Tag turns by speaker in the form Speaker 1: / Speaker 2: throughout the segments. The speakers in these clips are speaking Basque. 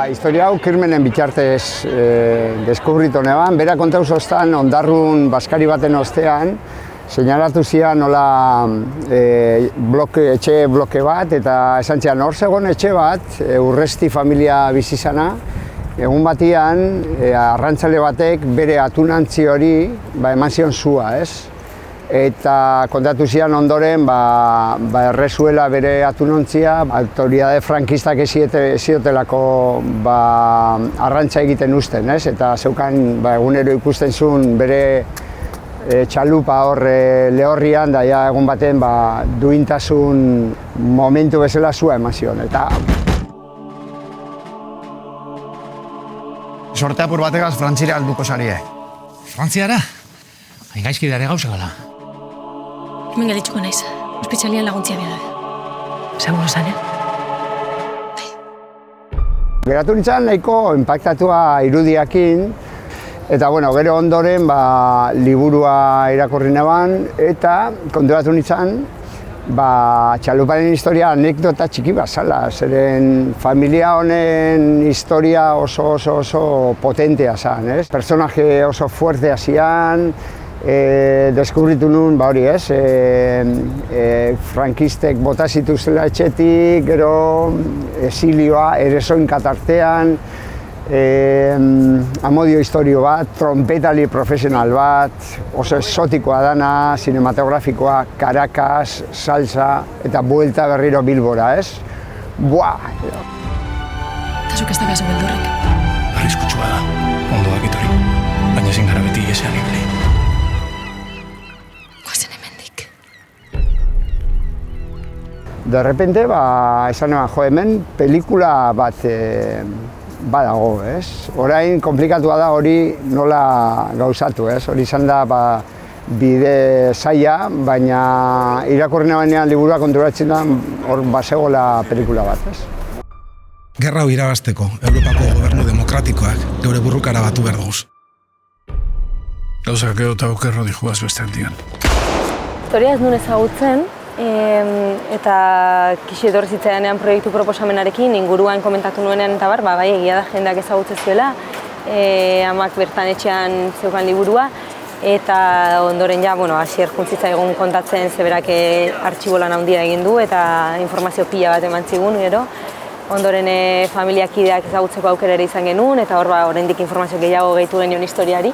Speaker 1: historia hau kirmenen bitartez deskubritu neban, bera kontauz ostan ondarrun baskari baten ostean, seinalatu zian nola etxe bloke bat, eta esan zian hor zegoen etxe bat, Urresti familia bizizana, egun batian arrantzale batek bere atunantzi hori eman zion zua, ez? Eta kontatu zian ondoren errezuela bere atunontzia, autoridade frankistak eziotelako arrantza egiten uzten, ez? Eta zeukan egunero ikusten zuen bere txalupa hor lehorrian, da egun baten duintasun momentu bezala zua eman zion.
Speaker 2: Sorte apur bategaz Frantzira alduko zarie.
Speaker 3: Frantziara? Gaizki dara gauza gala.
Speaker 4: Hemen gelditzuko naiz, ospitalian laguntzia behar. Seguro zan,
Speaker 1: Geratu nintzen nahiko inpaktatua irudiakin, eta gero ondoren liburua irakurri neban, eta konturatu nintzen txaluparen historia anekdota txiki bat zala, zeren familia honen historia oso potentea zan, ez? Personaje oso fuertea zian, deskubritu nun, hori ez, frankistek bota zituztela etxetik, gero esilioa, eresoin katartean, amodio historio bat, trompetali profesional bat, oso exotikoa dana, cinematografikoa, Caracas, salsa, eta buelta berriro Bilbora, ez? Buah!
Speaker 4: Eta zuk ez da gazo beldurrik?
Speaker 3: Arriskutsua da, ondo dakitori, baina ezin gara beti ezean ibili.
Speaker 4: Goazen hemendik.
Speaker 1: De repente, esan eban, hemen pelikula bat badago, ez? Orain komplikatua da hori nola gauzatu, ez? Hori izan da bide zaila, baina irakurri nabanean liburua konturatzen da hor bazegoela pelikula bat, ez?
Speaker 5: Gerra hau irabazteko, Europako gobernu demokratikoak geure burrukara batu behar duguz.
Speaker 3: Gauzak edo eta okerro dijuaz beste handian.
Speaker 6: Historia ez nuen ezagutzen, eta kixi etorri zitzaidanean proiektu proposamenarekin, inguruan komentatu nuenean eta bai egia da jendeak ezagutzen zuela, amak bertan etxean zeukan liburua, eta ondoren Asier juntzitza egun kontatzen zeberak artxibolan handia egin du eta informazio pila bat eman zigun, gero. Ondoren familiakideak ezagutzeko aukera ere izan genuen, eta hor oraindik informazio gehiago gehitu genion historiari.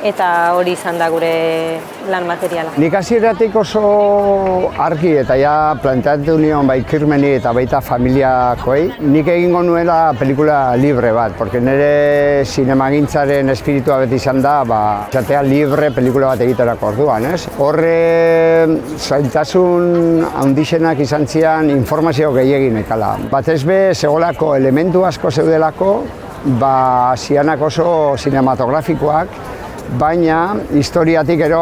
Speaker 6: Eta hori izan da gure lan materiala.
Speaker 1: Nik hasieratik oso argi eta planteatu nion kirmeni eta baita familiakoei. Nik egingo nuela pelikula libre bat, porque nire zinemagintzaren espiritua beti izan da, jatea libre pelikula bat egiterako orduan, ez? Horre zailtasun handixenak izan zian informazio gehiagin ekala. Batez be, segolako elementu asko zeudelako, zianak oso cinematografikoak, baina historiatik ero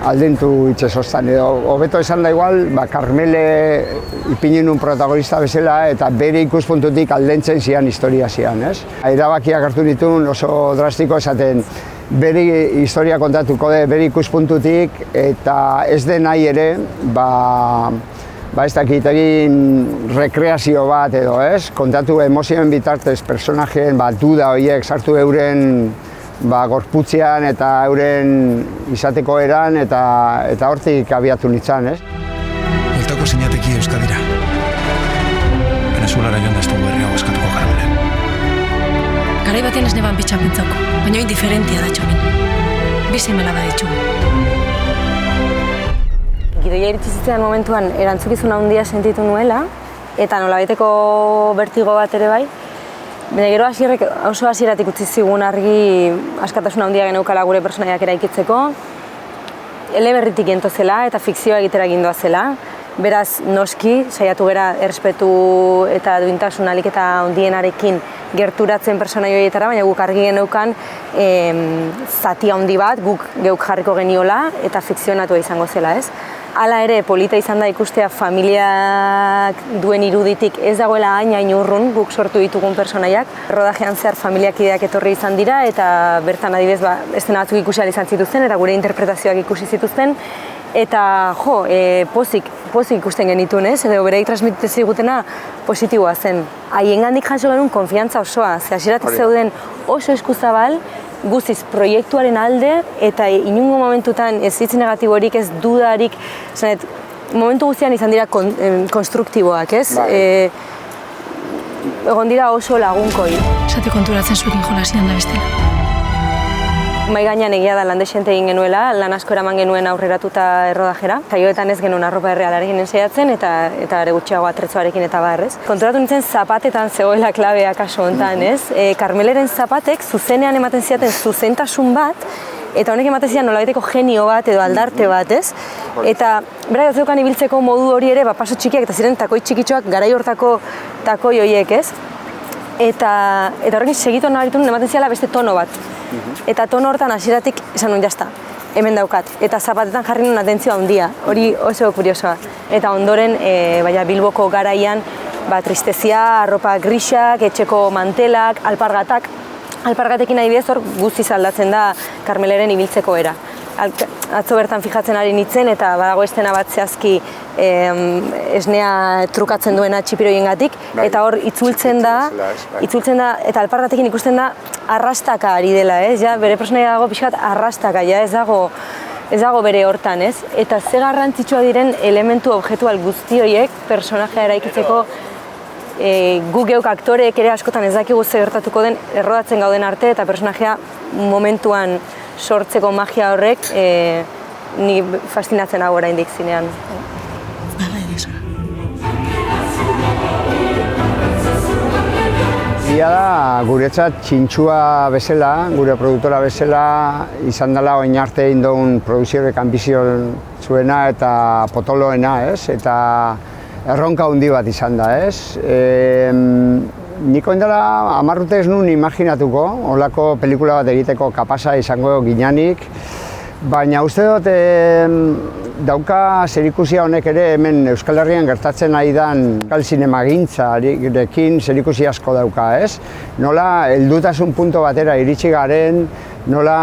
Speaker 1: aldentu itxesostan. Hobeto esan da igual, Karmele ipinin un protagonista bezala eta bere ikuspuntutik aldentzen zian historia zian, ez? Erabakiak hartu ditun oso drastiko esaten bere historia kontatuko de bere ikuspuntutik eta ez den nahi ere, ez dakit egin rekreazio bat edo, ez? Kontatu emozioen bitartez personajeen duda horiek sartu euren gorputzean eta euren izateko eran eta hortik abiatu nintzen, ez?
Speaker 5: Bueltako zinateki Euskadira.
Speaker 3: Venezuelara joan da ez dugu herriago eskatuko Karmelen.
Speaker 4: Garai batean ez neban bitxan pentsauko, baina hori diferentia da txomin. Bizi mela baditxu.
Speaker 6: Gidoia iritsi zitzaidan momentuan erantzukizun handia sentitu nuela, eta nolabaiteko bertigo bat ere bai. Baina gero oso hasieratik utzi zigun argi askatasun handia geneukala gure personaiak eraikitzeko, eleberritik gento zela eta fikzioa egitera gindoa zela. Beraz, noski, saiatu gera errespetu eta duintasun ahalik eta handienarekin gerturatzen personai horietara, baina guk argi geneukan zati handi bat guk geuk jarriko geniola eta fikzionatua izango zela, ez? Hala ere, polita izan da ikustea familiak duen iruditik ez dagoela hain urrun guk sortu ditugun personaiak. Rodajean zehar familiakideak etorri izan dira eta bertan adibidez estena batzuk ikusi ahal izan zituzten eta gure interpretazioak ikusi zituzten. Eta, pozik ikusten genituen, ez? Edo bereik transmititzen zigutena positiboa zen. Haiengandik jaso genuen konfiantza osoa, ze hasieratik zeuden oso eskuzabal, guztiz proiektuaren alde, eta inungo momentutan ez hitz negatiborik, ez dudarik, momentu guztian izan dira konstruktiboak, ez? Egon dira oso lagunkoi.
Speaker 4: Esate konturatzen zuekin jolasian da bestela.
Speaker 6: Mai gainean egia da lan dexente egin genuela, lan asko eraman genuen aurreratuta errodajera. Saioetan ez genuen arropa errealarekin ensaiatzen eta are gutxiago atretzoarekin eta barrez. Konturatu nintzen zapatetan zegoela klabea kaso hontan, ez? Carmeleren zapatek zuzenean ematen ziaten zuzentasun bat, eta honek ematen zian nolabaiteko genio bat edo aldarte bat, ez? Eta berak zeukan ibiltzeko modu hori ere, paso txikiak eta ziren takoi txikitxoak garai hortako takoi horiek, ez? Eta horrekin segitu nabaritu nuen ematen ziala beste tono bat. Eta tono hortan hasieratik esan nuen jazta, hemen daukat. Eta zapatetan jarri nuen atentzioa handia, hori oso kuriosoa. Eta ondoren, Bilboko garaian, tristezia, arropa grisak, etxeko mantelak, alpargatekin adibidez hor guztiz aldatzen da Carmeleren ibiltzeko era. Atzo bertan fijatzen ari nintzen eta badago estena bat zehazki esnea trukatzen duena txipiroiengatik, eta hor itzultzen da eta alpargatekin ikusten da arrastaka ari dela, ez? Ja, bere personaia dago pixkat arrastaka, ja, ez dago bere hortan, ez? Eta ze garrantzitsua diren elementu objektual guzti horiek personajea eraikitzeko gu geuk aktoreek ere askotan ez dakigu ze gertatuko den errodatzen gauden arte eta personajea momentuan sortzeko magia horrek ni fastinatzen hau oraindik zinean.
Speaker 1: Egia da, guretzat txintxua bezala, gure produktora bezala, izan dela oin arte egin duen produziorek ambizio zuena eta potoloena, ez? Eta erronka handi bat izan da, ez? Nik oin dela 10 urte ez nuen imaginatuko, holako pelikula bat egiteko kapasa izango ginanik, baina uste dut dauka zerikusia honek ere hemen Euskal Herrian gertatzen ari dan euskal zinemagintzarekin zerikusi asko dauka, ez? Nola heldutasun puntu batera iritsi garen, nola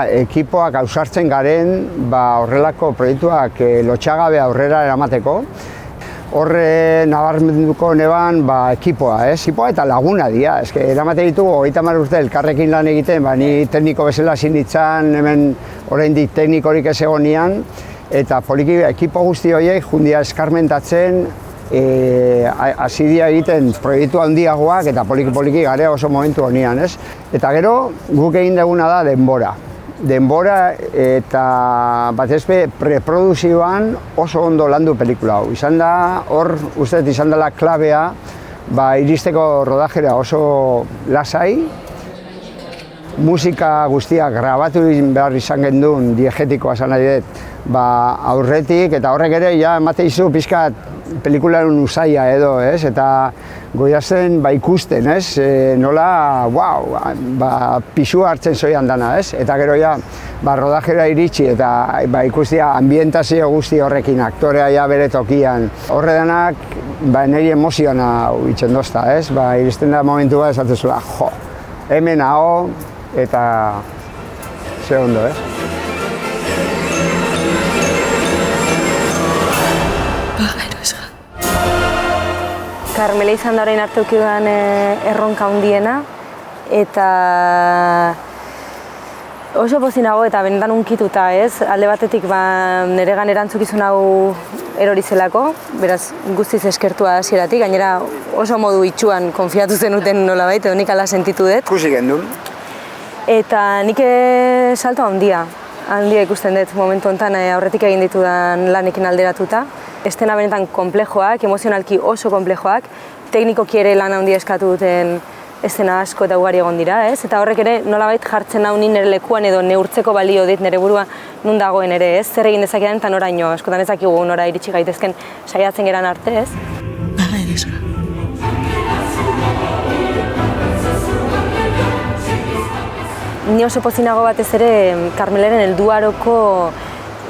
Speaker 1: ekipoak ausartzen garen, horrelako proiektuak lotxagabe aurrera eramateko. Horre nabarmenduko neban ekipoa, ez? Ekipoa eta laguna dira, eramate ditugu 30 urte elkarrekin lan egiten, ni tekniko bezala zinitzan, hemen oraindik teknikorik ez egonian, eta poliki ekipo guzti horiek jundia eskarmentatzen, hasi dira egiten proiektu handiagoak eta poliki garea oso momentu honian, ez? Eta gero guk egin duguna da denbora eta batez be preproduzioan oso ondo landu pelikula hau. Izan da, hor uste izan dela klabea, iristeko rodajera oso lasai, musika guztiak grabatu behar izan gendun diegetikoa esan nahi dut, aurretik, eta horrek ere emate izu pixkat pelikularen usaia edo, ez? Eta goiazen ikusten, ez? Nola, pisu hartzen zoian dana, ez? Eta gero rodajera iritsi eta ikustia ambientazio guzti horrekin, aktorea bere tokian. Horre denak, niri emoziona itzen dozta, ez? Iristen da momentu bat esatzen zula, hemen hau eta ze ondo, ez?
Speaker 6: Carmele izan da orain arte ukidudan erronka handiena, eta oso pozik nago eta benetan hunkituta, ez? Alde batetik niregan erantzukizun hau erori zelako, beraz guztiz eskertua hasieratik, gainera oso modu itxuan konfiatu zenuten nolabait, edo nik ala sentitu dut.
Speaker 1: Ikusi gendun.
Speaker 6: Eta nik salto handia ikusten dut momentu honetan aurretik egin ditudan lanekin alderatuta. Estena benetan konplejoak, emozionalki oso konplejoak, teknikoki ere lan handia eskatu duten estena asko eta ugari egon dira, ez? Eta horrek ere nolabait jartzen hau ni nire lekuan edo neurtzeko balio dit nire burua nun dagoen ere, ez? Zer egin dezakean eta noraino, askotan ez dakigu nora iritsi gaitezken saiatzen geran arte, ez? Ni oso pozinago batez ere Carmeleren helduaroko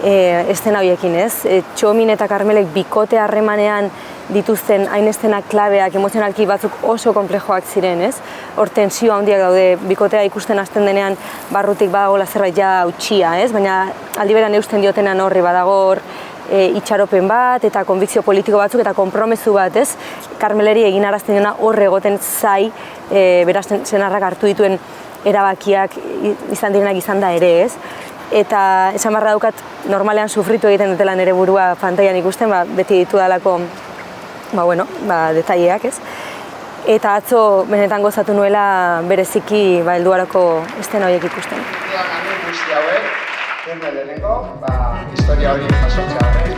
Speaker 6: estena horiekin, ez? Txomin eta Carmelek bikote harremanean dituzten hainestenak klabeak, emozionalki batzuk oso konplejoak ziren, ez? Hor tensio handiak daude, bikotea ikusten hasten denean barrutik badagoela zerbait ja hautsia, ez? Baina aldi beran eusten diotenan horri badago hor itxaropen bat eta konbikzio politiko batzuk eta konpromezu bat, ez? Karmeleri egin arazten dena hor egoten zai, beraz senarrak hartu dituen erabakiak izan direnak izan da ere, ez? Eta esan barra daukat, normalean sufritu egiten dutela nire burua pantailan ikusten, beti ditu dalako detaileak, ez? Eta atzo benetan gozatu nuela bereziki helduaroko estena horiek ikusten.
Speaker 1: Guzti hauek, lehenengo, historia hori jasotzea.